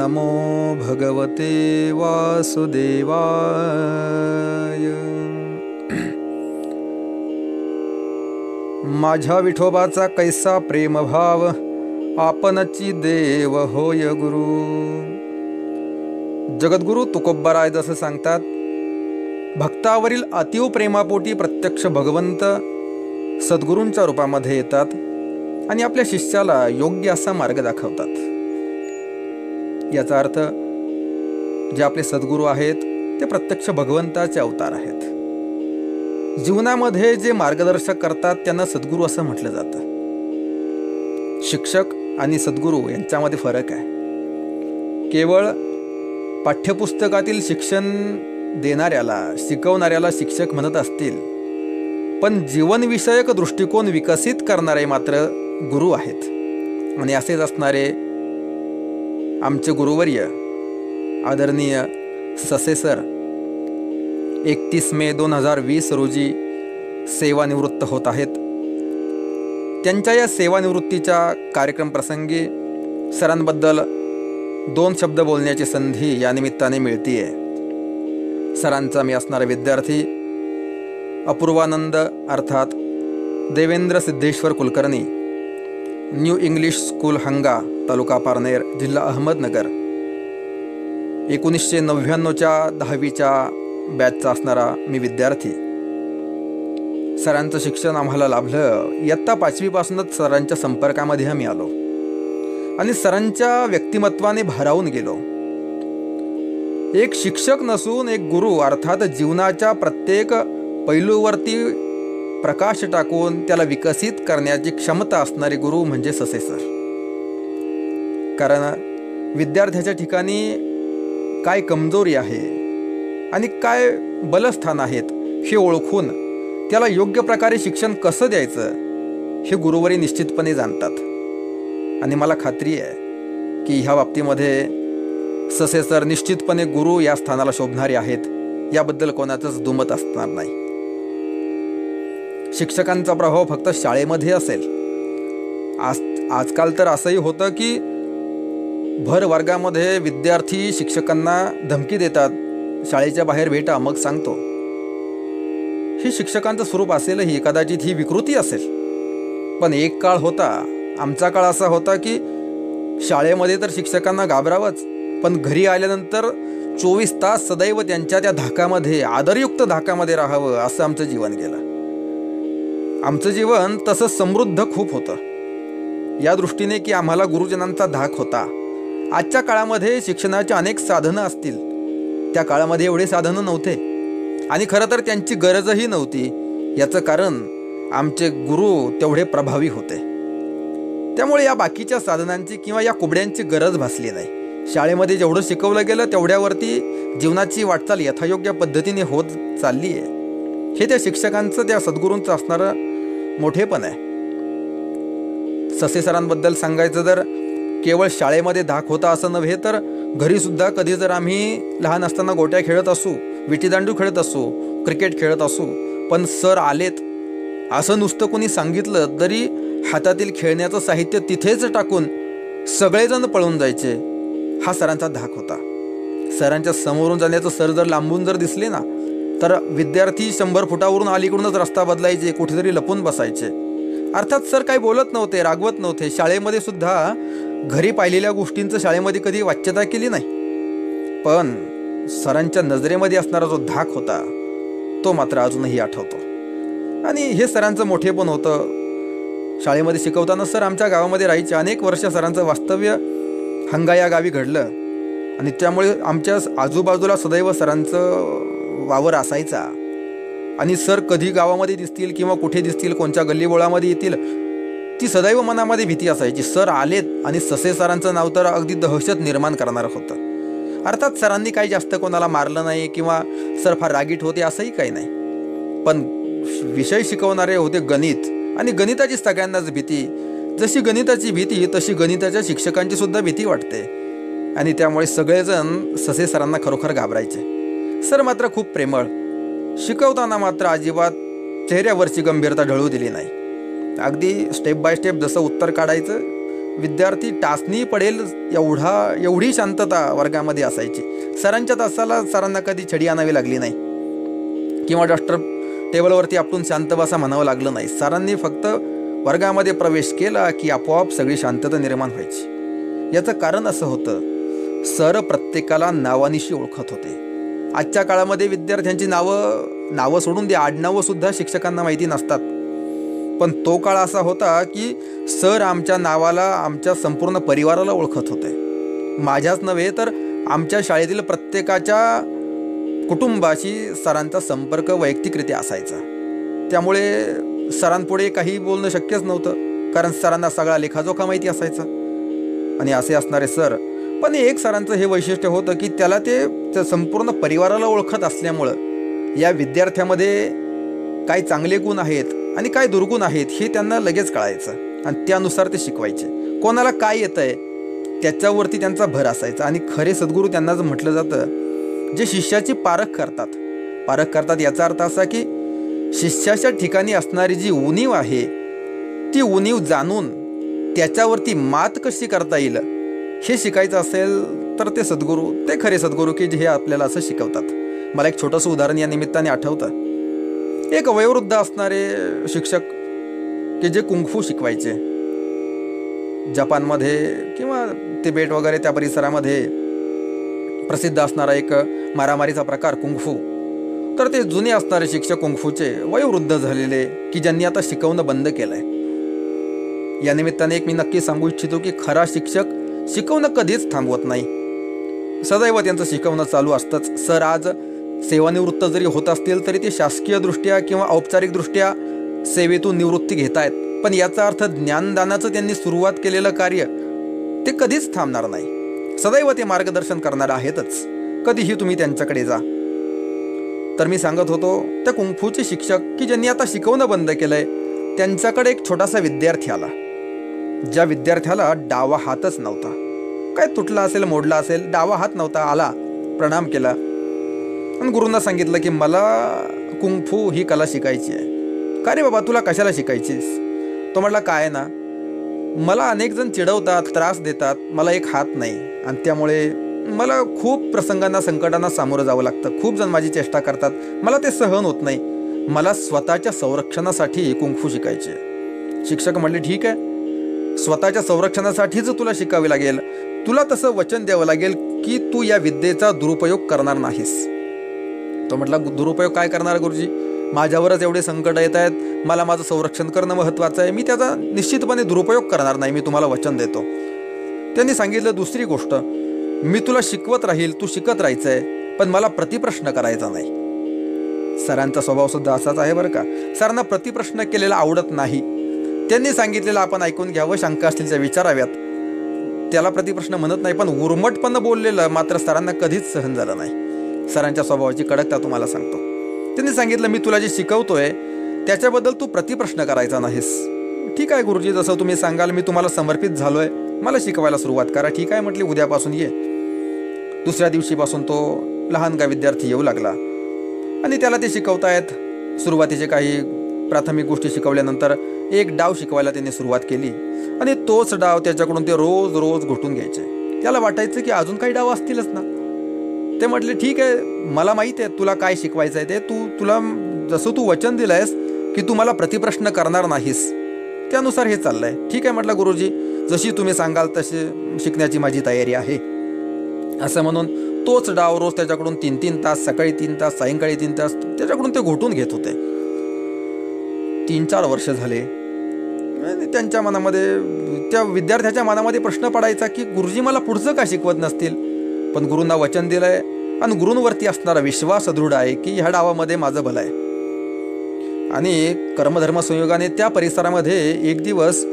नमो भगवते वासुदेवाय। माझ्या विठोबाचा कैसा प्रेमभाव, आपणची देव होय गुरु। जगद्गुरु तुकोबाराय जसं सांगतात, भक्तावरील अतीव प्रेमापोटी प्रत्यक्ष भगवंत सद्गुरूंच्या रूपामध्ये येतात आणि आपल्या शिष्याला योग्य असा मार्ग दाखवतात। याचा अर्थ जे आपले सद्गुरू आहेत ते प्रत्यक्ष भगवंताचे अवतार आहेत। जीवनामध्ये जे मार्गदर्शक करतात त्यांना सद्गुरू असं म्हटलं जातं। शिक्षक आणि सद्गुरू यांच्यामध्ये फरक आहे। केवळ पाठ्यपुस्तकातील शिक्षण देणाऱ्याला शिकवणाऱ्याला शिक्षक म्हणत असतील, पण जीवनविषयक दृष्टिकोन विकसित करणारे मात्र गुरु आहेत। आणि असेच असणारे आमचे गुरुवर्य आदरणीय ससे सर 31 मे 2020 रोजी सेवानिवृत्त होत आहेत। त्यांच्या या सेवानिवृत्तीच्या कार्यक्रम प्रसंगी सरांबद्दल 2 शब्द बोलण्याची संधी या निमित्ताने मिळतीये। सरांचा मी असणारा विद्यार्थी अपूर्वानंद अर्थात Devendra Siddheshwar Kulkarni, new English school हंगा, तालुका पारनेर, जिल्हा अहमदनगर, 1999च्या 10वीच्या बॅचचा असणारा मी विद्यार्थी। सरांचं शिक्षण आम्हाला लाभलं। इयत्ता 5वी पासूनच सरांच्या संपर्कामध्ये आम्ही आलो आणि सरांच्या व्यक्तिमत्वाने भारावून गेलो। एक शिक्षक नसून एक गुरु अर्थात जीवनाच्या प्रत्येक पैलूवरती प्रकाश टाकून त्याला विकसित करण्याची क्षमता असणारे गुरु म्हणजे ससे सर। कारण विद्यार्थ्याच्या ठिकाणी काय कमजोरी आहे आणि काय बलस्थान आहेत हे ओळखून त्याला योग्य प्रकारे शिक्षण कसं द्यायचं हे गुरुवरी निश्चितपणे जाणतात। आणि मला खात्री आहे की ह्या बाबतीमध्ये ससे सर निश्चितपणे गुरु या स्थानाला शोभणारे आहेत, याबद्दल कोणाचंच दुमत असणार नाही। शिक्षकांचा प्रभाव फक्त शाळेमध्ये असेल, आजकाल तर असंही होतं की भर वर्गामध्ये विद्यार्थी शिक्षकांना धमकी देतात, शाळेच्या बाहेर भेटा मग सांगतो। हे शिक्षकांचं स्वरूप असेलही, कदाचित ही विकृती असेल, पण एक काळ होता, आमचा काळ असा होता की शाळेमध्ये तर शिक्षकांना घाबरावंच, पण घरी आल्यानंतर 24 तास सदैव त्यांच्या त्या धाकामध्ये, आदरयुक्त धाकामध्ये राहावं असं आमचं जीवन गेलं। आमचं जीवन तसं समृद्ध खूप होतं या दृष्टीने की आम्हाला गुरुजनांचा धाक होता। आजच्या काळामध्ये शिक्षणाची अनेक साधनं असतील, त्या काळामध्ये एवढे साधनं नव्हते आणि खरं तर त्यांची गरजही नव्हती। याचं कारण आमचे गुरु तेवढे प्रभावी होते, त्यामुळे या बाकीच्या साधनांची किंवा या कुबड्यांची गरज भासली नाही। शाळेमध्ये जेवढं शिकवलं गेलं तेवढ्यावरती जीवनाची वाटचाल यथायोग्य पद्धतीने होत चालली आहे। हे त्या शिक्षकांचं, त्या सद्गुरूंचं असणारं मोठेपण आहे। ससे सरांबद्दल सांगायचं तर केवळ शाळेमध्ये धाक होता असं नव्हे, तर घरीसुद्धा कधी जर आम्ही लहान असताना गोट्या खेळत असू, विटीदांडू खेळत असू, क्रिकेट खेळत असू, पण सर आलेत असं नुसतं कोणी सांगितलं तरी हातातील खेळण्याचं साहित्य तिथेच टाकून सगळेजण पळून जायचे। हा सरांचा धाक होता। सरांच्या समोरून जाण्याचं सर जर लांबून जर दिसले ना, तर विद्यार्थी 100 फुटावरून अलीकडूनच रस्ता बदलायचे, कुठेतरी लपून बसायचे। अर्थात सर काही बोलत नव्हते, रागवत नव्हते। शाळेमध्ये सुद्धा घरी पाहिलेल्या गोष्टींचं शाळेमध्ये कधी वाच्यता केली नाही, पण सरांच्या नजरेमध्ये असणारा जो धाक होता तो मात्र अजूनही आठवतो। आणि हे सरांचं मोठेपण होतं। शाळेमध्ये शिकवताना सर आमच्या गावामध्ये राहायचे। अनेक वर्ष सरांचं वास्तव्य हंगा या गावी घडलं आणि त्यामुळे आमच्या आजूबाजूला सदैव सरांचं वावर असायचा। आणि सर कधी गावामध्ये दिसतील किंवा कुठे दिसतील, कोणत्या गल्लीबोळामध्ये येतील, ती सदैव मनामध्ये भीती असायची। सर आलेत आणि ससे सरांचं नाव तर अगदी दहशत निर्माण करणारं होतं। अर्थात सरांनी काही जास्त कोणाला मारलं नाही किंवा सर फार रागीट होते असंही काही नाही, पण विषय शिकवणारे होते गणित, आणि गणिताची सगळ्यांनाच भीती। जशी गणिताची भीती तशी गणिताच्या शिक्षकांची सुद्धा भीती वाटते, आणि त्यामुळे सगळेजण ससे सरांना खरोखर घाबरायचे। सर मात्र खूप प्रेमळ, शिकवताना मात्र अजिबात चेहऱ्यावरची गंभीरता ढळू दिली नाही। अगदी स्टेप बाय स्टेप जसं उत्तर काढायचं विद्यार्थी टाचणी पडेल एवढी शांतता वर्गामध्ये असायची. सरांच्या तासाला सरांना कधी छडी आणावी लागली नाही किंवा डॉक्टर टेबलवरती आपटून शांत बसा म्हणावं लागलं नाही. सरांनी फक्त वर्गामध्ये प्रवेश केला की आपोआप सगळी शांतता निर्माण व्हायची. याचं कारण असं होतं, सर प्रत्येकाला नावानिशी ओळखत होते. आजच्या काळामध्ये विद्यार्थ्यांची नावं सोडून द्या, आडनावं सुद्धा शिक्षकांना माहिती नसतात. पण तो काळ असा होता की सर आमच्या नावाला आमच्या संपूर्ण परिवाराला ओळखत होते. माझ्याच नव्हे तर आमच्या शाळेतील प्रत्येकाच्या कुटुंबाशी सरांचा संपर्क वैयक्तिकरित्या असायचा. त्यामुळे सरांपुढे काही बोलणं शक्यच नव्हतं, कारण सरांना सगळा लेखाजोखा माहिती असायचा. आणि असे असणारे सर, पण एक सरांचं हे वैशिष्ट्य होतं की त्याला ते संपूर्ण परिवाराला ओळखत असल्यामुळं या विद्यार्थ्यामध्ये काय चांगले गुण आहेत आणि काय दुर्गुण आहेत हे त्यांना लगेच कळायचं आणि त्यानुसार ते शिकवायचे. कोणाला काय येतंय त्याच्यावरती त्यांचा भर असायचा. आणि खरे सद्गुरू त्यांना जर म्हटलं जातं, जे शिष्याची पारख करतात याचा अर्थ असा की शिष्याच्या ठिकाणी असणारी जी उणीव आहे ती उणीव जाणून त्याच्यावरती मात कशी करता येईल हे शिकायचं असेल तर ते सद्गुरू, ते खरे सद्गुरू की जे आपल्याला असं शिकवतात. मला एक छोटंसं उदाहरण या निमित्ताने आठवतं. एक वयोवृद्ध असणारे शिक्षक की जे कुंगफू शिकवायचे. जपानमध्ये किंवा तिबेट वगैरे त्या परिसरामध्ये प्रसिद्ध असणारा एक मारामारीचा प्रकार कुंगफू. तर ते जुने असणारे शिक्षक कुंगफूचे वयोवृद्ध झालेले की ज्यांनी आता शिकवणं बंद केलंय. या निमित्ताने एक मी नक्की सांगू इच्छितो की खरा शिक्षक शिकवणं कधीच थांबवत नाही, सदैव त्यांचं शिकवणं चालू असतंच. सर आज सेवानिवृत्त जरी होत असतील तरी ते शासकीयदृष्ट्या किंवा औपचारिकदृष्ट्या सेवेतून निवृत्ती घेत आहेत, पण याचा अर्थ ज्ञानदानाचं त्यांनी सुरुवात केलेलं कार्य ते कधीच थांबणार नाही. सदैव ते मार्गदर्शन करणार आहेतच, कधीही तुम्ही त्यांच्याकडे जा. तर मी सांगत होतो त्या कुंगफूचे शिक्षक की ज्यांनी आता शिकवणं बंद केलंय, त्यांच्याकडे एक छोटासा विद्यार्थी आला. ज्या विद्यार्थ्याला डावा हातच नव्हता, काय तुटला असेल, मोडला असेल, डावा हात नव्हता. आला, प्रणाम केला आणि गुरूंना सांगितलं की मला कुंगफू ही कला शिकायची आहे. का रे बाबा, तुला कशाला शिकायचीस? तो म्हटला, काय ना, मला अनेक जण चिडवतात, त्रास देतात, मला एक हात नाही आणि त्यामुळे मला खूप प्रसंगांना, संकटांना सामोरं जावं लागतं. खूप जण माझी चेष्टा करतात, मला ते सहन होत नाही. मला स्वतःच्या संरक्षणासाठी कुंगफू शिकायची आहे. शिक्षक म्हणले, ठीक आहे, स्वतःच्या संरक्षणासाठीच तुला शिकावे लागेल. तुला तसं वचन द्यावं लागेल की तू या विद्येचा दुरुपयोग करणार नाहीस. तो म्हटला, दुरुपयोग काय करणार गुरुजी? माझ्यावरच एवढे संकट येत आहेत, मला माझं संरक्षण करणं महत्त्वाचं आहे, मी त्याचा निश्चितपणे दुरुपयोग करणार नाही, मी तुम्हाला वचन देतो. त्यांनी सांगितलं, दुसरी गोष्ट, मी तुला शिकवत राहील, तू शिकत राहायचं आहे, पण मला प्रतिप्रश्न करायचा नाही. सरांचा स्वभाव सुद्धा असाच आहे बरं का. सरांना प्रतिप्रश्न केलेला आवडत नाही. त्यांनी सांगितलेलं आपण ऐकून घ्यावं, शंका असतील त्या विचाराव्यात, त्याला प्रतिप्रश्न म्हणत नाही. पण उर्मटपणं बोललेलं मात्र सरांना कधीच सहन झालं नाही. सरांच्या स्वभावाची कडकता तुम्हाला सांगतो. त्यांनी सांगितलं, मी तुला जे शिकवतोय त्याच्याबद्दल तू प्रतिप्रश्न करायचा नाहीस. ठीक आहे गुरुजी, जसं तुम्ही सांगाल, मी तुम्हाला समर्पित झालोय, मला शिकवायला सुरुवात करा. ठीक आहे म्हटली, उद्यापासून ये. दुसऱ्या दिवशीपासून तो लहानगा विद्यार्थी येऊ लागला आणि त्याला ते शिकवतायत. सुरुवातीचे काही प्राथमिक गोष्टी शिकवल्यानंतर एक डाव शिकवायला त्यांनी सुरुवात केली आणि तोच डाव त्याच्याकडून ते रोज रोज घोटून घ्यायचे. त्याला वाटायचं की अजून काही डाव असतीलच ना. ते म्हटले, ठीक आहे, मला माहीत आहे तुला काय शिकवायचं आहे ते, तुला जसं तू वचन दिलंयस की तू मला प्रतिप्रश्न करणार नाहीस, त्यानुसार हे चाललंय. ठीक आहे म्हटलं गुरुजी, जशी तुम्ही सांगाल तशी शिकण्याची माझी तयारी आहे. असं म्हणून तोच डाव रोज त्याच्याकडून 3-3 तास, सकाळी 3 तास, सायंकाळी 3 तास त्याच्याकडून ते घोटून घेत होते. 3-4 वर्ष झाले. त्यांच्या मनामध्ये, त्या विद्यार्थ्याच्या मनामध्ये प्रश्न पडायचा की गुरुजी मला पुढचं का शिकवत नसतील. पण गुरूंना वचन दिलंय आणि गुरूंवरती असणारा विश्वास दृढ आहे की ह्या डावामध्ये माझं भलं आहे. आणि कर्मधर्म संयोगाने त्या परिसरामध्ये एक दिवस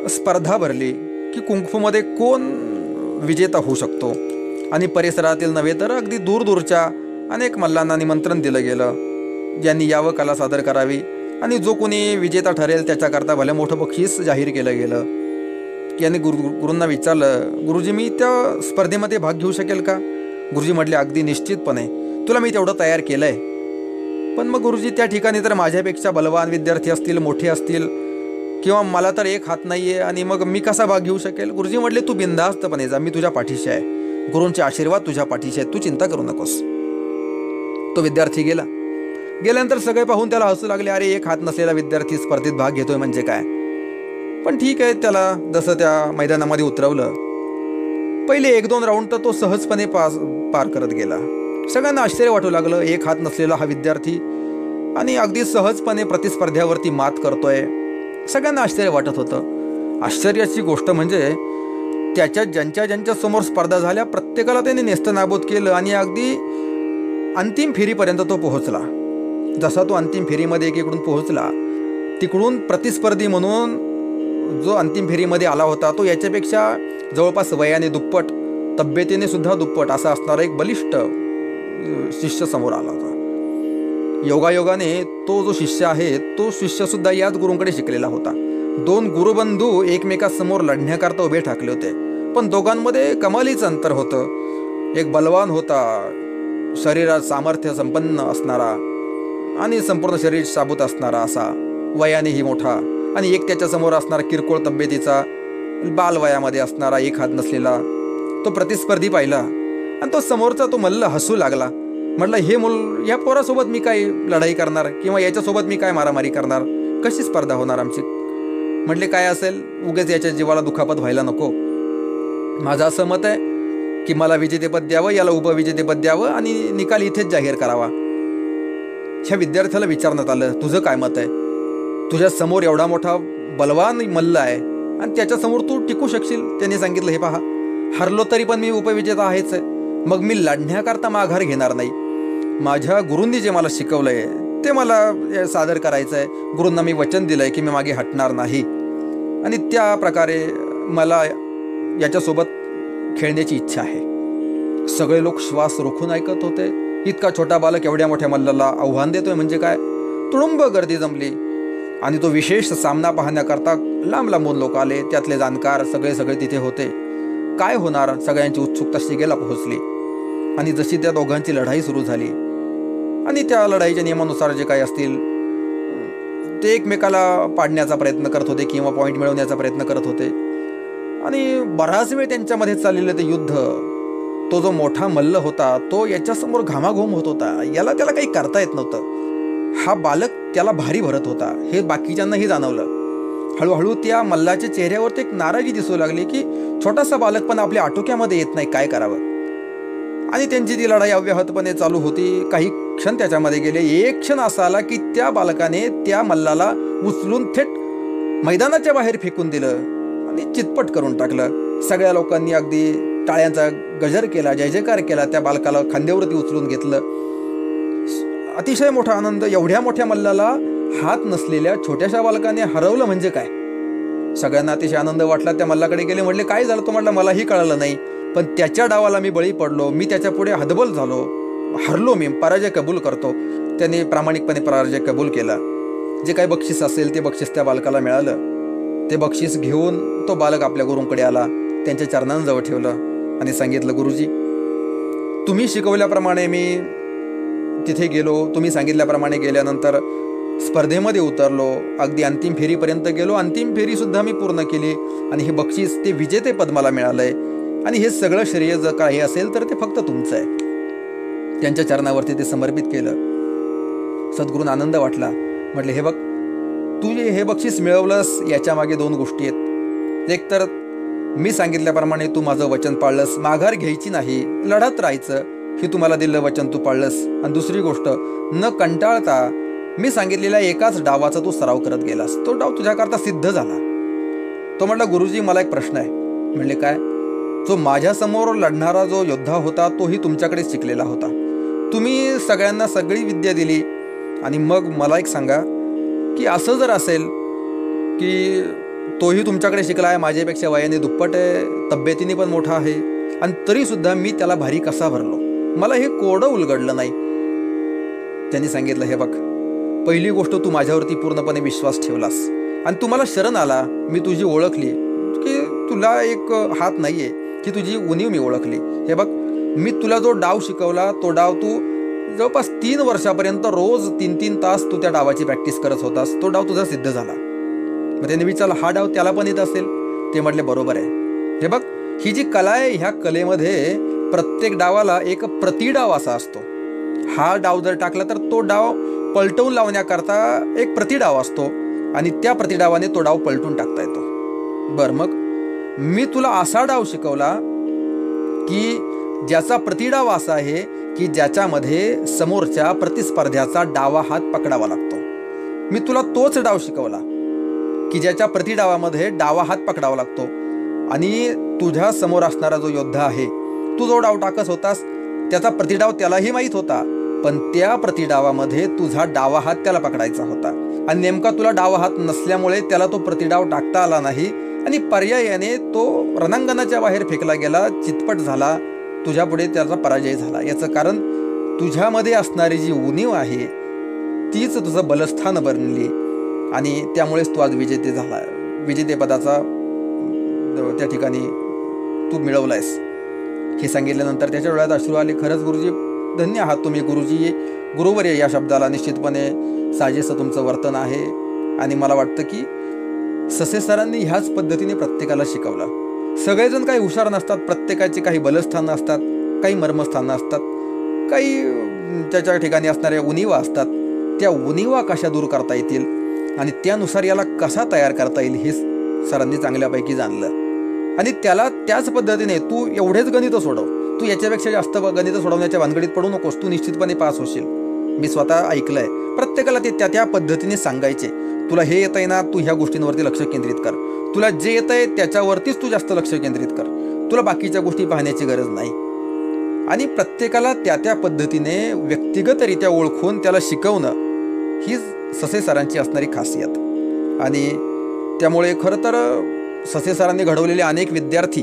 स्पर्धा भरली की कुंगफूमध्ये कोण विजेता होऊ शकतो. आणि परिसरातील नव्हे तर अगदी दूरदूरच्या अनेक मल्लांना निमंत्रण दिलं गेलं, ज्यांनी यावं, कला सादर करावी आणि जो कोणी विजेता ठरेल त्याच्याकरता भले मोठं बक्षीस जाहीर केलं गेलं. याने गुरूंना विचारलं, गुरुजी मी त्या स्पर्धेमध्ये भाग घेऊ शकेल का? गुरुजी म्हटले, अगदी निश्चितपणे, तुला मी तेवढं तयार केलं आहे. पण मग गुरुजी त्या ठिकाणी तर माझ्यापेक्षा बलवान विद्यार्थी असतील, मोठे असतील, किंवा मला तर एक हात नाही आहे आणि मग मी कसा भाग घेऊ शकेल. गुरुजी म्हटले तू बिनधास्तपणे जा, मी तुझ्या पाठीशी आहे, गुरूंचे आशीर्वाद तुझ्या पाठीशी आहेत, तू चिंता करू नकोस. तो विद्यार्थी गेल्यानंतर सगळे पाहून त्याला हसू लागले. अरे एक हात नसलेला विद्यार्थी स्पर्धेत भाग घेतोय म्हणजे काय. पण ठीक आहे, त्याला जसं त्या मैदानामध्ये उतरवलं, पहिले 1-2 राऊंड तर तो सहजपणे पार करत गेला. सगळ्यांना आश्चर्य वाटू लागलं, एक हात नसलेला हा विद्यार्थी आणि अगदी सहजपणे प्रतिस्पर्ध्यावरती मात करतोय. सगळ्यांना आश्चर्य वाटत होतं. आश्चर्याची गोष्ट म्हणजे ज्यांच्या समोर स्पर्धा झाल्या प्रत्येकाला त्याने नेस्तनाबूत केलं आणि अगदी अंतिम फेरीपर्यंत तो पोहोचला. जसा तो अंतिम फेरीमध्ये एकीकडून पोहोचला, तिकडून प्रतिस्पर्धी म्हणून जो अंतिम फेरीमध्ये आला होता तो याच्यापेक्षा जवळपास वयाने दुप्पट, तब्येतीने सुद्धा दुप्पट असा असणारा एक बलिष्ठ शिष्य समोर आला होता. योगायोगाने तो जो शिष्य आहे तो शिष्य सुद्धा याच गुरूंकडे शिकलेला होता. 2 गुरुबंधू एकमेकासमोर लढण्याकरता उभे ठाकले होते, पण दोघांमध्ये कमालीचं अंतर होतं. एक बलवान होता, शरीरात सामर्थ्य संपन्न असणारा आणि संपूर्ण शरीर साबूत असणारा असा, वयानेही मोठा, आणि एक त्याच्यासमोर असणारा किरकोळ तब्येतीचा, बालवयामध्ये असणारा, एक हात नसलेला. तो प्रतिस्पर्धी पाहिला आणि तो समोरचा तो मल्ल हसू लागला. म्हटलं हे या पोरासोबत मी काय लढाई करणार किंवा याच्यासोबत मी काय मारामारी करणार, कशी स्पर्धा होणार आमची. म्हटले काय असेल, उगेच याच्या जीवाला दुखापत व्हायला नको. माझं असं मत आहे की मला विजेतेपद द्यावं, याला उपविजेतेपद द्यावं आणि निकाल इथेच जाहीर करावा. ह्या विद्यार्थ्याला विचारण्यात आलं, तुझं काय मत आहे. तुझ्या समोर एवढा मोठा बलवान मल्ल आहे आणि त्याच्यासमोर तू टिकू शकशील. त्यांनी सांगितलं, हे पहा, हरलो तरी पण मी उपविजेता आहेच आहे, मग मी लढण्याकरता माघार घेणार नाही. माझ्या गुरूंनी जे मला शिकवलंय ते मला सादर करायचं आहे. गुरूंना मी वचन दिलंय की मी मागे हटणार नाही आणि त्या प्रकारे मला याच्यासोबत खेळण्याची इच्छा आहे. सगळे लोक श्वास रोखून ऐकत होते. इतका छोटा बालक एवढ्या मोठ्या मल्लाला आव्हान देतोय म्हणजे काय. तुडुंब गर्दी जमली आणि तो विशेष सामना पाहण्याकरता लांब लांबून लोक आले. त्यातले जाणकार सगळे तिथे होते. काय होणार, सगळ्यांची उत्सुकता शिगेला पोहोचली आणि जशी त्या दोघांची लढाई सुरू झाली आणि त्या लढाईच्या नियमानुसार जे काही असतील ते एकमेकाला पाडण्याचा प्रयत्न करत होते किंवा पॉईंट मिळवण्याचा प्रयत्न करत होते आणि बराच वेळ त्यांच्यामध्ये चाललेलं ते युद्ध. तो जो मोठा मल्ल होता तो याच्यासमोर घामाघूम होत होता. त्याला काही करता येत नव्हतं. हा बालक त्याला भारी भरत होता, हे बाकीच्यांनाही जाणवलं. हळूहळू त्या मल्लाच्या चेहऱ्यावरती एक नाराजी दिसू लागली की छोटासा बालक पण आपल्या आटोक्यामध्ये येत नाही, काय करावं. आणि त्यांची ती लढाई अव्याहतपणे चालू होती. काही क्षण त्याच्यामध्ये गेले. एक क्षण असा आला की त्या बालकाने त्या मल्लाला उचलून थेट मैदानाच्या बाहेर फेकून दिलं आणि चितपट करून टाकलं. सगळ्या लोकांनी अगदी टाळ्यांचा गजर केला, जय जयकार केला. त्या बालकाला खांद्यावरती उचलून घेतलं. अतिशय मोठा आनंद. एवढ्या मोठ्या मल्लाला हात नसलेल्या छोट्याशा बालकाने हरवलं म्हणजे काय. सगळ्यांना अतिशय आनंद वाटला. त्या मल्लाकडे गेले, म्हटले काय झालं. तो म्हटला मलाही कळलं नाही, पण त्याच्या डावाला मी बळी पडलो, मी त्याच्या पुढे हतबल झालो, हरलो, मी पराजय कबूल करतो. त्याने प्रामाणिकपणे पराजय कबूल केला. जे काही बक्षीस असेल ते बक्षीस त्या बालकाला मिळालं. ते बक्षीस घेऊन तो बालक आपल्या गुरूंकडे आला, त्यांच्या चरणांजवळ ठेवलं आणि सांगितलं, गुरुजी तुम्ही शिकवल्याप्रमाणे मी तिथे गेलो, तुम्ही सांगितल्याप्रमाणे गेल्यानंतर स्पर्धेमध्ये उतरलो, अगदी अंतिम फेरीपर्यंत गेलो, अंतिम फेरीसुद्धा मी पूर्ण केली आणि हे बक्षीस, ते विजेतेपद मला मिळालंय आणि हे सगळं श्रेय जर काही असेल तर ते फक्त तुमचं आहे. त्यांच्या चरणावरती ते समर्पित केलं. सद्गुरूंना आनंद वाटला. म्हटले हे बघ, तू जे हे बक्षीस मिळवलंस याच्या मागे 2 गोष्टी आहेत. एक तर मी सांगितल्याप्रमाणे तू माझं वचन पाळलंस, माघार घ्यायची नाही, लढत राहायचं, हे तुम्हाला दिलं वचन तू पाळलंस. आणि दुसरी गोष्ट, न कंटाळता मी सांगितलेल्या एकाच डावाचा तू सराव करत गेलास, तो डाव तुझ्याकरता सिद्ध झाला. तो म्हटला, गुरुजी मला एक प्रश्न आहे. म्हणले काय. जो माझ्यासमोर लढणारा जो योद्धा होता तोही तुमच्याकडेच शिकलेला होता. तुम्ही सगळ्यांना सगळी विद्या दिली आणि मग मला एक सांगा की असं जर असेल की तोही तुमच्याकडे शिकला आहे, माझ्यापेक्षा वयाने दुप्पट आहे, तब्येतीने पण मोठा आहे, आणि तरीसुद्धा मी त्याला भारी कसा भरलो, मला हे कोडं उलगडलं नाही. त्यांनी सांगितलं, हे बघ, पहिली गोष्ट, तू माझ्यावरती पूर्णपणे विश्वास ठेवलास आणि तू मला शरण आला. मी तुझी ओळखली की तुला एक हात नाही आहे, की तुझी उणीव मी ओळखली. हे बघ, मी तुला जो डाव शिकवला तो डाव तू जवळपास 3 वर्षापर्यंत रोज 3-3 तास तू त्या डावाची प्रॅक्टिस करत होतास. तो डाव तुझा सिद्ध झाला. मग त्यांनी विचारलं हा डाव त्याला पण येत असेल? ते म्हटले बरोबर आहे. हे बघ, ही जी कला आहे, ह्या कलेमध्ये प्रत्येक डावाला एक प्रतिडाव असा असतो. हा डाव जर टाकला तर तो डाव पलटवून लावण्याकरता एक प्रतिडाव असतो आणि त्या प्रतिडावाने तो डाव पलटून टाकता येतो. बरं, मग मी तुला असा डाव शिकवला की ज्याचा प्रतिडाव असा आहे की ज्याच्यामध्ये समोरच्या प्रतिस्पर्ध्याचा डावा हात पकडावा लागतो. मी तुला तोच डाव शिकवला की ज्याच्या प्रतिडावामध्ये डावा हात पकडावा लागतो आणि तुझ्या समोर असणारा जो योद्धा आहे, तू जो डाव टाकत होतास त्याचा प्रतिडाव त्यालाही माहीत होता, पण त्या प्रतिडावामध्ये तुझा डावा हात त्याला पकडायचा होता आणि नेमका तुला डावा हात नसल्यामुळे त्याला तो प्रतिडाव टाकता आला नाही आणि पर्यायाने तो रणांगणाच्या बाहेर फेकला गेला, चितपट झाला, तुझ्या पुढे त्याचा पराजय झाला. याचं कारण तुझ्यामध्ये असणारी जी उणीव आहे तीच तुझं बलस्थान बनली आणि त्यामुळेच तू आज विजेतेपदाचा त्या ठिकाणी तू मिळवलायस. हे सांगितल्यानंतर त्याच्या डोळ्यात अश्रू आले. खरंच गुरुजी, धन्य आहात तुम्ही गुरुजी. गुरुवर्य या शब्दाला निश्चितपणे साजेसं तुमचं वर्तन आहे आणि मला वाटतं की ससे सरांनी ह्याच पद्धतीने प्रत्येकाला शिकवलं. सगळेजण काही हुशार नसतात, प्रत्येकाची काही बलस्थानं असतात, काही मर्मस्थानं असतात, काही त्याच्या ठिकाणी असणाऱ्या उणीवा असतात. त्या उणीवा कशा दूर करता येतील आणि त्यानुसार याला कसा तयार करता येईल हे सरांनी चांगल्यापैकी जाणलं आणि त्याला त्याच पद्धतीने तू एवढेच गणितं सोडव, तू याच्यापेक्षा जास्त गणितं सोडवण्याच्या भानगडीत पडू नकोस, तू निश्चितपणे पास होशील. मी स्वतः ऐकलंय. प्रत्येकाला ते त्या पद्धतीने सांगायचे. तुला हे येतंय ना, तू ह्या गोष्टींवरती लक्ष केंद्रित कर, तुला जे येतंय त्याच्यावरतीच तू जास्त लक्ष केंद्रित कर, तुला बाकीच्या गोष्टी पाहण्याची गरज नाही. आणि प्रत्येकाला त्या पद्धतीने व्यक्तिगतरित्या ओळखून त्याला शिकवणं ही ससे सरांची असणारी खासियत. आणि त्यामुळे खरं तर ससे सरांनी घडवलेले अनेक विद्यार्थी,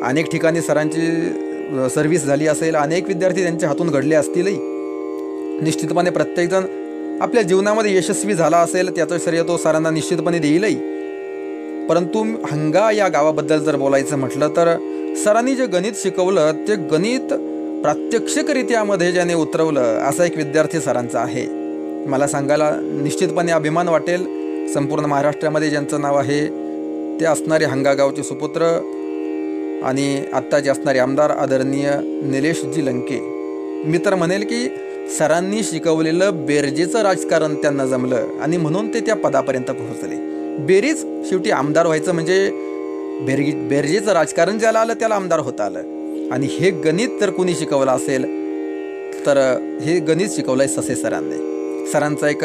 अनेक ठिकाणी सरांची सर्व्हिस झाली असेल, अनेक विद्यार्थी त्यांच्या हातून घडले असतीलही. निश्चितपणे प्रत्येकजण आपल्या जीवनामध्ये यशस्वी झाला असेल त्याचं श्रेय तो सरांना निश्चितपणे देईलही. परंतु हंगा या गावाबद्दल जर बोलायचं म्हटलं तर सरांनी जे गणित शिकवलं ते गणित प्रात्यक्षिकरित्यामध्ये ज्याने उतरवलं असा एक विद्यार्थी सरांचा आहे. मला सांगायला निश्चितपणे अभिमान वाटेल. संपूर्ण महाराष्ट्रामध्ये ज्यांचं नाव आहे ते असणारे हंगा गावचे सुपुत्र आणि आत्ताचे असणारे आमदार आदरणीय निलेशजी लंके. मी तर म्हणेल की सरांनी शिकवलेलं बेरजेचं राजकारण त्यांना जमलं आणि म्हणून ते त्या पदापर्यंत पोहोचले. बेरीज शेवटी आमदार व्हायचं म्हणजे बेरजेचं राजकारण ज्याला आलं त्याला आमदार होता आलं. आणि हे गणित जर कोणी शिकवलं असेल तर हे गणित शिकवलंय ससे सरांनी. सरांचा एक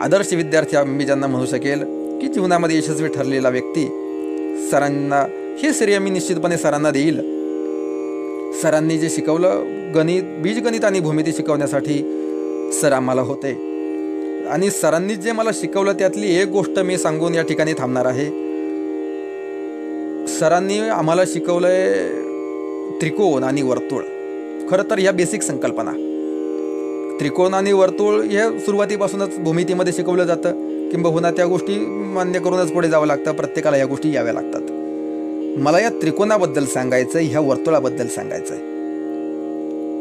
आदर्श विद्यार्थी मी ज्यांना म्हणू शकेल की जीवनामध्ये यशस्वी ठरलेला व्यक्ती. सरांना हे श्रेय मी निश्चितपणे सरांना देईल. सरांनी जे शिकवलं गणित, बीजगणित आणि भूमिती शिकवण्यासाठी सर आम्हाला होते आणि सरांनी जे मला शिकवलं त्यातली एक गोष्ट मी सांगून या ठिकाणी थांबणार आहे. सरांनी आम्हाला शिकवलंय त्रिकोण आणि वर्तुळ. खरं तर ह्या बेसिक संकल्पना त्रिकोण आणि वर्तुळ हे सुरुवातीपासूनच भूमितीमध्ये शिकवलं जातं, किंबहुना त्या गोष्टी मान्य करूनच पुढे जावं लागतं. प्रत्येकाला ह्या गोष्टी याव्या लागतात. मला या त्रिकोणाबद्दल सांगायचं आहे, ह्या वर्तुळाबद्दल सांगायचं आहे.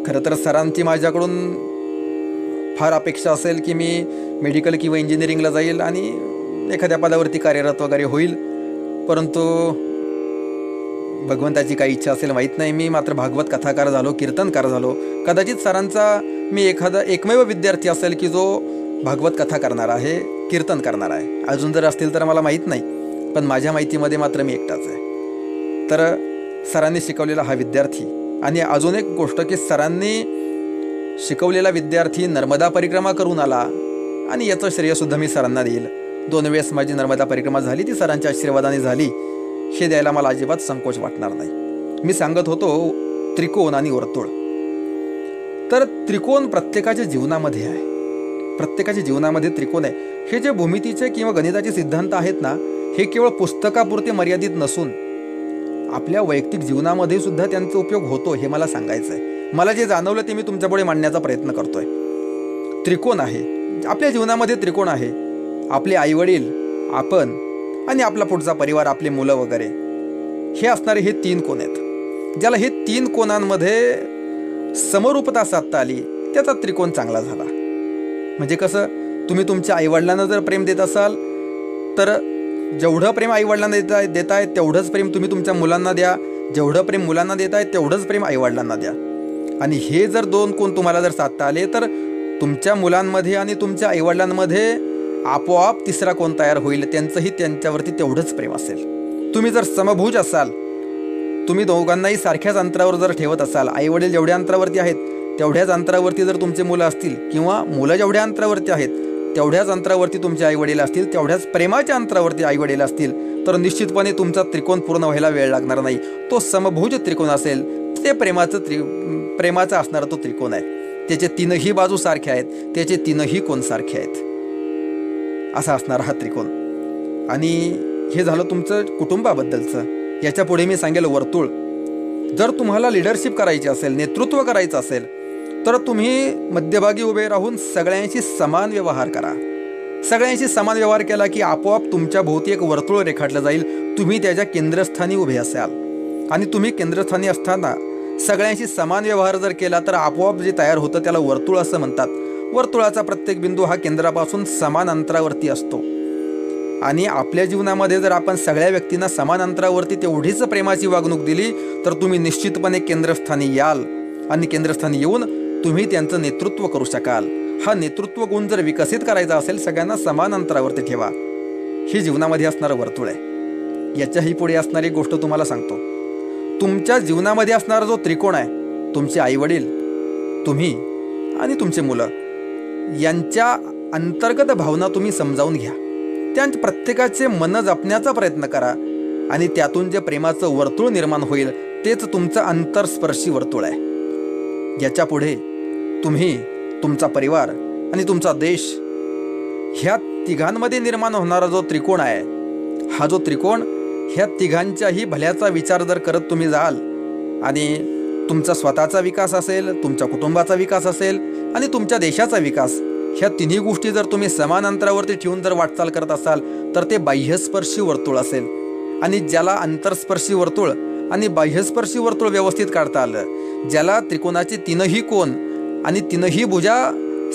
खरं तर सरांची माझ्याकडून फार अपेक्षा असेल की मी मेडिकल किंवा इंजिनिअरिंगला जाईल आणि एखाद्या पदावरती कार्यरत वगैरे होईल, परंतु भगवंताची काही इच्छा असेल माहीत नाही. मी मात्र भागवत कथाकार झालो, कीर्तनकार झालो. कदाचित सरांचा मी एखादा एकमेव विद्यार्थी असेल की जो भागवत कथा करणार आहे, कीर्तन करणार आहे. अजून जर असतील तर मला माहीत नाही, पण माझ्या माहितीमध्ये मात्र मी एकटाच आहे. तर सरांनी शिकवलेला हा विद्यार्थी. आणि अजून एक गोष्ट की सरांनी शिकवलेला विद्यार्थी नर्मदा परिक्रमा करून आला आणि याचं श्रेयसुद्धा मी सरांना देईल. 2 वेळेस माझी नर्मदा परिक्रमा झाली, ती सरांच्या आशीर्वादाने झाली. हे द्यायला मला अजिबात संकोच वाटणार नाही. मी सांगत होतो त्रिकोण आणि वर्तुळ. तर त्रिकोण प्रत्येकाच्या जीवनामध्ये आहे, प्रत्येकाच्या जीवनामध्ये त्रिकोण आहे. हे जे भूमितीचे किंवा गणिताचे सिद्धांत आहेत ना, हे केवळ पुस्तकापुरते मर्यादित नसून आपल्या वैयक्तिक जीवनामध्ये सुद्धा त्यांचा उपयोग होतो हे मला सांगायचं आहे. मला जे जाणवलं ते मी तुमच्यापुढे मांडण्याचा प्रयत्न करतोय. त्रिकोण आहे आपल्या जीवनामध्ये, त्रिकोण आहे. आपले आईवडील, आपण आणि आपला पुढचा परिवार, आपले मुलं वगैरे, हे असणारे हे 3 कोण आहेत. ज्याला हे 3 कोणांमध्ये समरूपता साधता आली त्याचा त्रिकोण चांगला झाला. म्हणजे कसं, तुम्ही तुमच्या आईवडिलांना जर प्रेम देत असाल तर जेवढं प्रेम आईवडिलांना देताय तेवढंच प्रेम तुम्ही तुमच्या मुलांना द्या. जेवढं प्रेम मुलांना देताय तेवढंच प्रेम आईवडिलांना द्या. आणि हे जर दोन कोण तुम्हाला जर साधता आले तर तुमच्या मुलांमध्ये आणि तुमच्या आईवडिलांमध्ये आपोआप तिसरा कोण तयार होईल. त्यांचंही त्यांच्यावरती तेवढंच प्रेम असेल. तुम्ही जर समभुज असाल, तुम्ही दोघांनाही सारख्याच अंतरावर जर ठेवत असाल, आईवडील जेवढ्या अंतरावरती आहेत तेवढ्याच अंतरावरती जर तुमचे मुलं असतील, किंवा मुलं जेवढ्या अंतरावरती आहेत तेवढ्याच अंतरावरती तुमचे आईवडील असतील, तेवढ्याच प्रेमाच्या अंतरावरती आईवडील असतील, तर निश्चितपणे तुमचा त्रिकोण पूर्ण व्हायला वेळ लागणार नाही. तो समभुज त्रिकोण असेल, ते प्रेमाचा असणारा तो त्रिकोण आहे. त्याचे तीनही बाजू सारख्या आहेत, त्याचे तीनही कोण सारखे आहेत, असा असणारा हा त्रिकोण. आणि हे झालं तुमचं कुटुंबाबद्दलचं. याच्या पुढे मी सांगेल वर्तुळ. जर तुम्हाला लिडरशिप करायची असेल, नेतृत्व करायचं असेल, तर तुम्ही मध्यभागी उभे राहून सगळ्यांशी समान व्यवहार करा. सगळ्यांशी समान व्यवहार केला की आपोआप तुमच्या भोवती एक वर्तुळ रेखाटलं जाईल. तुम्ही त्याच्या केंद्रस्थानी उभे असाल, आणि तुम्ही केंद्रस्थानी असताना सगळ्यांशी समान व्यवहार जर केला तर आपोआप जे तयार होतं त्याला वर्तुळ असं म्हणतात. वर्तुळाचा प्रत्येक बिंदू हा केंद्रापासून समान अंतरावरती असतो. आणि आपल्या जीवनामध्ये जर आपण सगळ्या व्यक्तींना समान अंतरावरती तेवढीच प्रेमाची वागणूक दिली तर तुम्ही निश्चितपणे केंद्रस्थानी याल, आणि केंद्रस्थानी येऊन तुम्ही त्यांचं नेतृत्व करू शकाल. हा नेतृत्व गुण जर विकसित करायचा असेल, सगळ्यांना समान अंतरावरती ठेवा. ही जीवनामध्ये असणारं वर्तुळ आहे. याच्याही पुढे असणारी गोष्ट तुम्हाला सांगतो. तुमच्या जीवनामध्ये असणारा जो त्रिकोण आहे, तुमचे आईवडील, तुम्ही आणि तुमचे मुलं, यांच्या अंतर्गत भावना तुम्ही समजावून घ्या. त्यांच्या प्रत्येकाचे मन जपण्याचा प्रयत्न करा, आणि त्यातून जे प्रेमाचं वर्तुळ निर्माण होईल तेच तुमचं अंतरस्पर्शी वर्तुळ आहे. याच्या पुढे तुम्ही, तुमचा परिवार आणि तुमचा देश, ह्या तिघांमध्ये निर्माण होणारा जो त्रिकोण आहे, हा जो त्रिकोण ह्या तिघांच्याही भल्याचा विचार जर करत तुम्ही जाल, आणि तुमचा स्वतःचा विकास असेल, तुमच्या कुटुंबाचा विकास असेल आणि तुमच्या देशाचा विकास, ह्या तिन्ही गोष्टी जर तुम्ही समान अंतरावरती ठेवून जर वाटचाल करत असाल तर ते बाह्यस्पर्शी वर्तुळ असेल. आणि ज्याला अंतरस्पर्शी वर्तुळ आणि बाह्यस्पर्शी वर्तुळ व्यवस्थित काढता आलं, ज्याला त्रिकोणाचे तीनही कोण आणि तीनही भुजा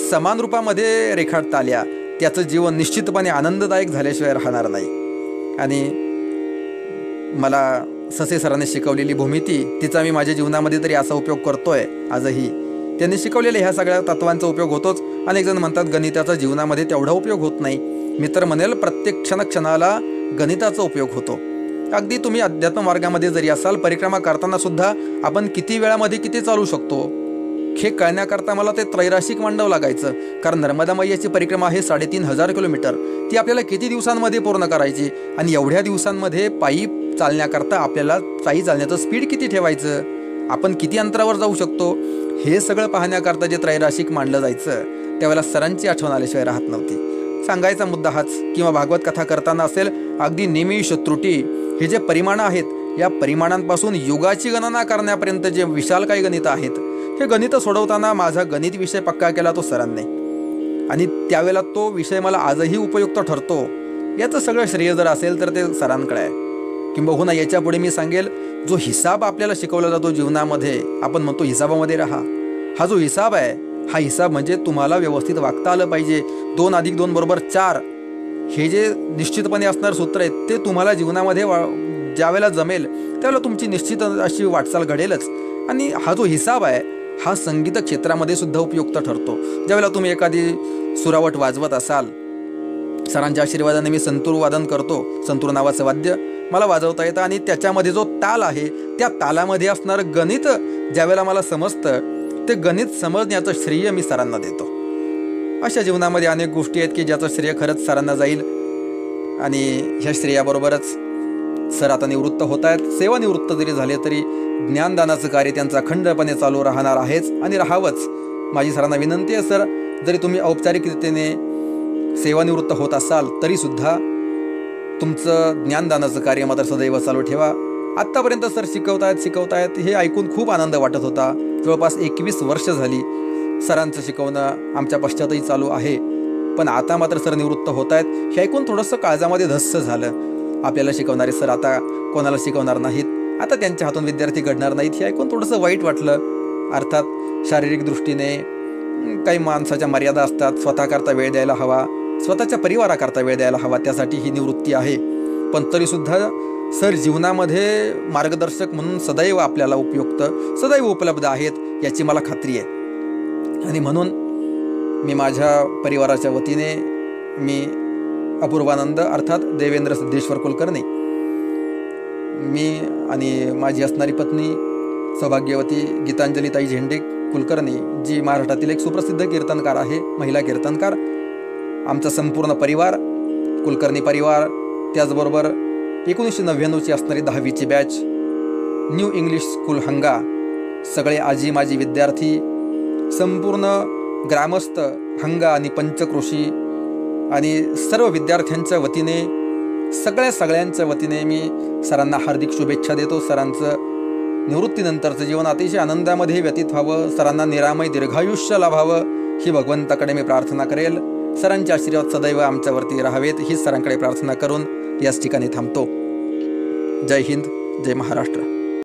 समान रूपामध्ये रेखाटता आल्या, त्याचं जीवन निश्चितपणे आनंददायक झाल्याशिवाय राहणार नाही. आणि मला ससे सरांनी शिकवलेली भूमिती, तिचा मी माझ्या जीवनामध्ये तरी असा उपयोग करतोय आजही. त्यांनी शिकवलेल्या ह्या सगळ्या तत्वांचा उपयोग होतोच. अनेक जण म्हणतात गणिताचा जीवनामध्ये तेवढा उपयोग होत नाही. मी तर म्हणेल प्रत्येक क्षणाला गणिताचा उपयोग होतो. अगदी तुम्ही अध्यात्म मार्गामध्ये जरी असाल, परिक्रमा करताना सुद्धा आपण किती वेळामध्ये किती चालू शकतो हे कळण्याकरता मला ते त्रैराशिक मांडावं लागायचं. कारण नर्मदा मैयाची परिक्रमा आहे 3,500 किलोमीटर. ती आपल्याला किती दिवसांमध्ये पूर्ण करायची, आणि एवढ्या दिवसांमध्ये पायी चालण्याकरता आपल्याला पायी चालण्याचं स्पीड किती ठेवायचं, आपण किती अंतरावर जाऊ शकतो, हे सगळं पाहण्याकरता जे त्रैराशिक मांडलं जायचं, त्यावेळेला सरांची आठवण आल्याशिवाय राहत नव्हती. सांगायचा मुद्दा हाच. किंवा भागवत कथा करताना असेल, अगदी निमिष, त्रुटी, हे जे परिमाणं आहेत, या परिमाणांपासून युगाची गणना करण्यापर्यंत जे विशालकाय गणित आहेत, हे गणित सोडवताना माझा गणित विषय पक्का केला तो सरांनी, आणि त्यावेळेला तो विषय मला आजही उपयुक्त ठरतो. याचं सगळं श्रेय जर असेल तर ते सरांकडे आहे. किंबहुना याच्या पुढे मी सांगेल, जो हिसाब आपल्याला शिकवला जातो जीवनामध्ये, आपण म्हणतो हिसाबामध्ये राहा, हा जो हिसाब आहे, हा हिसाब म्हणजे तुम्हाला व्यवस्थित वागता आलं पाहिजे. 2 + 2 = 4 हे जे निश्चितपणे असणारं सूत्र आहे, ते तुम्हाला जीवनामध्ये ज्यावेळेला जमेल त्यावेळेला तुमची निश्चित अशी वाटचाल घडेलच. आणि हा जो हिसाब आहे, हा संगीत क्षेत्रामध्ये सुद्धा उपयुक्त ठरतो. ज्यावेळेला तुम्ही एखादी सुरावट वाजवत असाल, सरांच्या आशीर्वादाने मी संतूर वादन करतो. संतूर नावाचं वाद्य मला वाजवता येतं, आणि त्याच्यामध्ये जो ताल आहे, त्या तालामध्ये असणारं गणित ज्यावेळेला मला समजतं, ते गणित समजण्याचं श्रेय मी सरांना देतो. अशा जीवनामध्ये अनेक गोष्टी आहेत की ज्याचं श्रेय खरंच सरांना जाईल. आणि ह्या श्रेयाबरोबरच सर आता निवृत्त होत आहेत. सेवानिवृत्त जरी झाले तरी ज्ञानदानाचं कार्य त्यांचं अखंडपणे चालू राहणार आहेच आणि राहावंच. माझी सरांना विनंती आहे, सर जरी तुम्ही औपचारिकरित्याने सेवानिवृत्त होत असाल तरीसुद्धा तुमचं ज्ञानदानाचं कार्य मात्र सदैव चालू ठेवा. आत्तापर्यंत सर शिकवतायत हे ऐकून खूप आनंद वाटत होता. जवळपास 21 वर्ष झाली सरांचं शिकवणं आमच्या पश्चातही चालू आहे. पण आता मात्र सर निवृत्त होत आहेत हे ऐकून थोडंसं काळजामध्ये धस्स झालं. आपल्याला शिकवणारे सर आता कोणाला शिकवणार नाहीत, आता त्यांच्या हातून विद्यार्थी घडणार नाहीत हे ऐकून थोडंसं वाईट वाटलं. अर्थात शारीरिक दृष्टीने काही माणसाच्या मर्यादा असतात, स्वतःकरता वेळ द्यायला हवा, स्वतःच्या परिवाराकरता वेळ द्यायला हवा, त्यासाठी ही निवृत्ती आहे. पण तरीसुद्धा सर जीवनामध्ये मार्गदर्शक म्हणून सदैव आपल्याला उपयुक्त, सदैव उपलब्ध आहेत याची मला खात्री आहे. आणि म्हणून मी माझ्या परिवाराच्या वतीने मी अपूर्वानंद अर्थात देवेंद्र सिद्धेश्वर कुलकर्णी, मी आणि माझी असणारी पत्नी सौभाग्यवती गीतांजलीताई झेंडे कुलकर्णी, जी महाराष्ट्रातील एक सुप्रसिद्ध कीर्तनकार आहे, महिला कीर्तनकार, आमचा संपूर्ण परिवार, कुलकर्णी परिवार, त्याचबरोबर 1999ची असणारी 10वीची बॅच, न्यू इंग्लिश स्कूल हंगा, सगळे आजी माजी विद्यार्थी, संपूर्ण ग्रामस्थ हंगा आणि पंचक्रोशी आणि सर्व विद्यार्थ्यांच्या वतीने, सगळ्यांच्या वतीने मी सरांना हार्दिक शुभेच्छा देतो. सरांचं निवृत्तीनंतरचं जीवन अतिशय आनंदामध्ये व्यतीत व्हावं, सरांना निरामय दीर्घायुष्य लाभावं ही भगवंताकडे मी प्रार्थना करेल. सरांचे आशीर्वाद सदैव आमच्यावरती राहावेत ही सरांकडे प्रार्थना करून याच ठिकाणी थांबतो. जय हिंद, जय महाराष्ट्र.